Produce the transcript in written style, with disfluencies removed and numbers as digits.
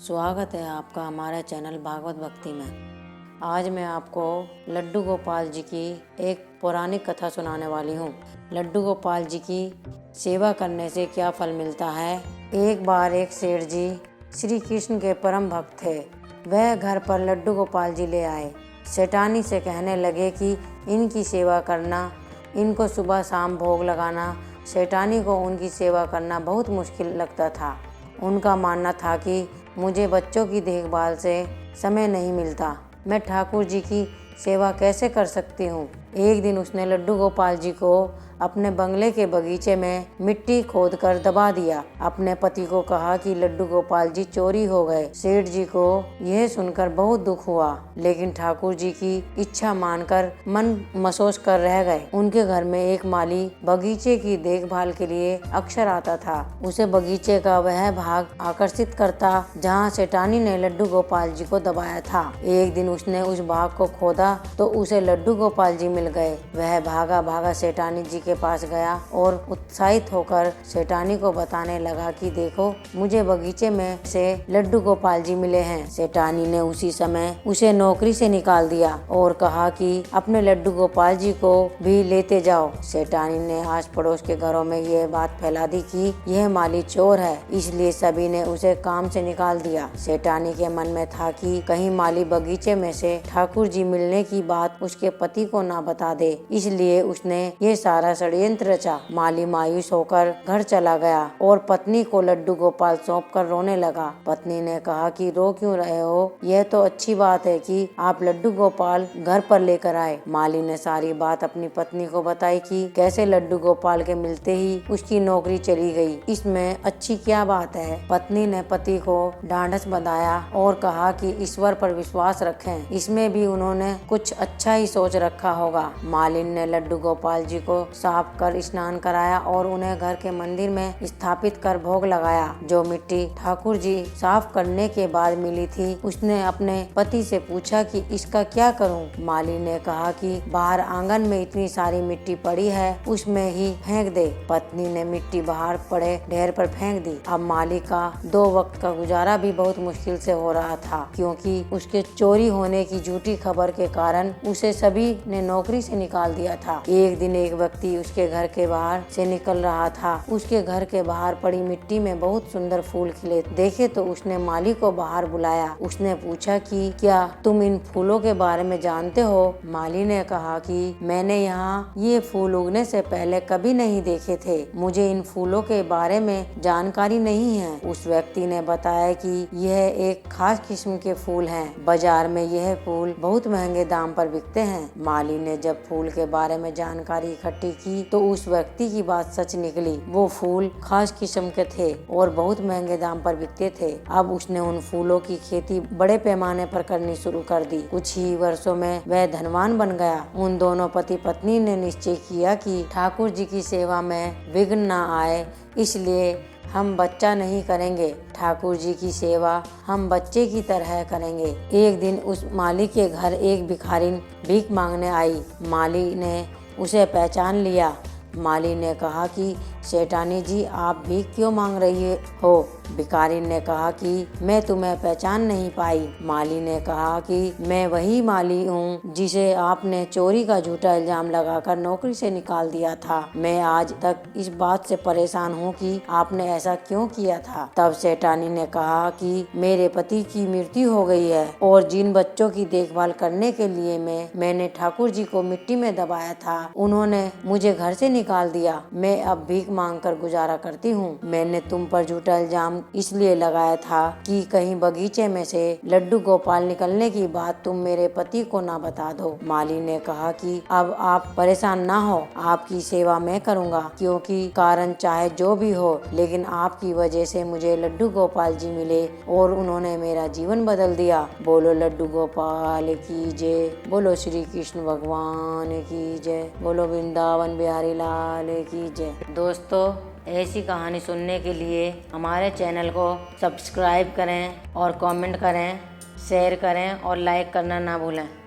स्वागत है आपका हमारे चैनल भागवत भक्ति में। आज मैं आपको लड्डू गोपाल जी की एक पौराणिक कथा सुनाने वाली हूँ। लड्डू गोपाल जी की सेवा करने से क्या फल मिलता है। एक बार एक सेठ जी श्री कृष्ण के परम भक्त थे। वह घर पर लड्डू गोपाल जी ले आए। सेठानी से कहने लगे कि इनकी सेवा करना, इनको सुबह शाम भोग लगाना। सेठानी को उनकी सेवा करना बहुत मुश्किल लगता था। उनका मानना था कि मुझे बच्चों की देखभाल से समय नहीं मिलता, मैं ठाकुर जी की सेवा कैसे कर सकती हूँ। एक दिन उसने लड्डू गोपाल जी को अपने बंगले के बगीचे में मिट्टी खोदकर दबा दिया। अपने पति को कहा कि लड्डू गोपाल जी चोरी हो गए। सेठ जी को यह सुनकर बहुत दुख हुआ, लेकिन ठाकुर जी की इच्छा मानकर मन महसूस कर रह गए। उनके घर में एक माली बगीचे की देखभाल के लिए अक्सर आता था। उसे बगीचे का वह भाग आकर्षित करता जहाँ सेठानी ने लड्डू गोपाल जी को दबाया था। एक दिन उसने उस भाग को खोदा तो उसे लड्डू गोपाल जी मिल गए। वह भागा भागा सेठानी जी के पास गया और उत्साहित होकर सेठानी को बताने लगा कि देखो, मुझे बगीचे में से लड्डू गोपाल जी मिले हैं। सेठानी ने उसी समय उसे नौकरी से निकाल दिया और कहा कि अपने लड्डू गोपाल जी को भी लेते जाओ। सेठानी ने आस पड़ोस के घरों में यह बात फैला दी कि यह माली चोर है, इसलिए सभी ने उसे काम से निकाल दिया। सेठानी के मन में था कि कहीं माली बगीचे में से ठाकुर जी मिलने की बात उसके पति को ना बता दे, इसलिए उसने ये सारा षड्यंत्र रचा। माली मायूस होकर घर चला गया और पत्नी को लड्डू गोपाल सौंपकर रोने लगा। पत्नी ने कहा कि रो क्यों रहे हो, यह तो अच्छी बात है कि आप लड्डू गोपाल घर पर लेकर आए। माली ने सारी बात अपनी पत्नी को बताई कि कैसे लड्डू गोपाल के मिलते ही उसकी नौकरी चली गई, इसमें अच्छी क्या बात है। पत्नी ने पति को ढांढस बंधाया और कहा कि ईश्वर पर विश्वास रखें, इसमें भी उन्होंने कुछ अच्छा ही सोच रखा होगा। मालिन ने लड्डू गोपाल जी को साफ कर स्नान कराया और उन्हें घर के मंदिर में स्थापित कर भोग लगाया। जो मिट्टी ठाकुर जी साफ करने के बाद मिली थी, उसने अपने पति से पूछा कि इसका क्या करूं। माली ने कहा कि बाहर आंगन में इतनी सारी मिट्टी पड़ी है, उसमें ही फेंक दे। पत्नी ने मिट्टी बाहर पड़े ढेर पर फेंक दी। अब माली का 2 वक्त का गुजारा भी बहुत मुश्किल से हो रहा था, क्योंकि उसके चोरी होने की झूठी खबर के कारण उसे सभी ने नौकरी से निकाल दिया था। एक दिन एक व्यक्ति उसके घर के बाहर से निकल रहा था। उसके घर के बाहर पड़ी मिट्टी में बहुत सुंदर फूल खिले देखे तो उसने माली को बाहर बुलाया। उसने पूछा कि क्या तुम इन फूलों के बारे में जानते हो। माली ने कहा कि मैंने यहाँ ये फूल उगने से पहले कभी नहीं देखे थे, मुझे इन फूलों के बारे में जानकारी नहीं है। उस व्यक्ति ने बताया कि यह एक खास किस्म के फूल हैं, बाजार में यह फूल बहुत महंगे दाम पर बिकते हैं। माली ने जब फूल के बारे में जानकारी इकट्ठी की तो उस व्यक्ति की बात सच निकली। वो फूल खास किस्म के थे और बहुत महंगे दाम पर बिकते थे। अब उसने उन फूलों की खेती बड़े पैमाने पर करनी शुरू कर दी। कुछ ही वर्षों में वह धनवान बन गया। उन दोनों पति पत्नी ने निश्चय किया कि ठाकुर जी की सेवा में विघ्न न आए, इसलिए हम बच्चा नहीं करेंगे, ठाकुर जी की सेवा हम बच्चे की तरह करेंगे। एक दिन उस माली के घर एक भिखारिन भीख मांगने आई। माली ने उसे पहचान लिया। माली ने कहा कि सेठानी जी, आप भीख क्यों मांग रही हो। भिखारी ने कहा कि मैं तुम्हें पहचान नहीं पाई। माली ने कहा कि मैं वही माली हूँ जिसे आपने चोरी का झूठा इल्जाम लगाकर नौकरी से निकाल दिया था। मैं आज तक इस बात से परेशान हूँ कि आपने ऐसा क्यों किया था। तब सेठानी ने कहा कि मेरे पति की मृत्यु हो गई है और जिन बच्चों की देखभाल करने के लिए मैंने ठाकुर जी को मिट्टी में दबाया था, उन्होंने मुझे घर से निकाल दिया। मैं अब भीख मांगकर गुजारा करती हूँ। मैंने तुम पर झूठा इल्जाम इसलिए लगाया था कि कहीं बगीचे में से लड्डू गोपाल निकलने की बात तुम मेरे पति को ना बता दो। माली ने कहा कि अब आप परेशान ना हो, आपकी सेवा मैं करूँगा, क्योंकि कारण चाहे जो भी हो, लेकिन आपकी वजह से मुझे लड्डू गोपाल जी मिले और उन्होंने मेरा जीवन बदल दिया। बोलो लड्डू गोपाल की जय, बोलो श्री कृष्ण भगवान की जय, बोलो वृंदावन बिहारी लाल की जय। दोस्तों, ऐसी कहानी सुनने के लिए हमारे चैनल को सब्सक्राइब करें और कमेंट करें, शेयर करें और लाइक करना ना भूलें।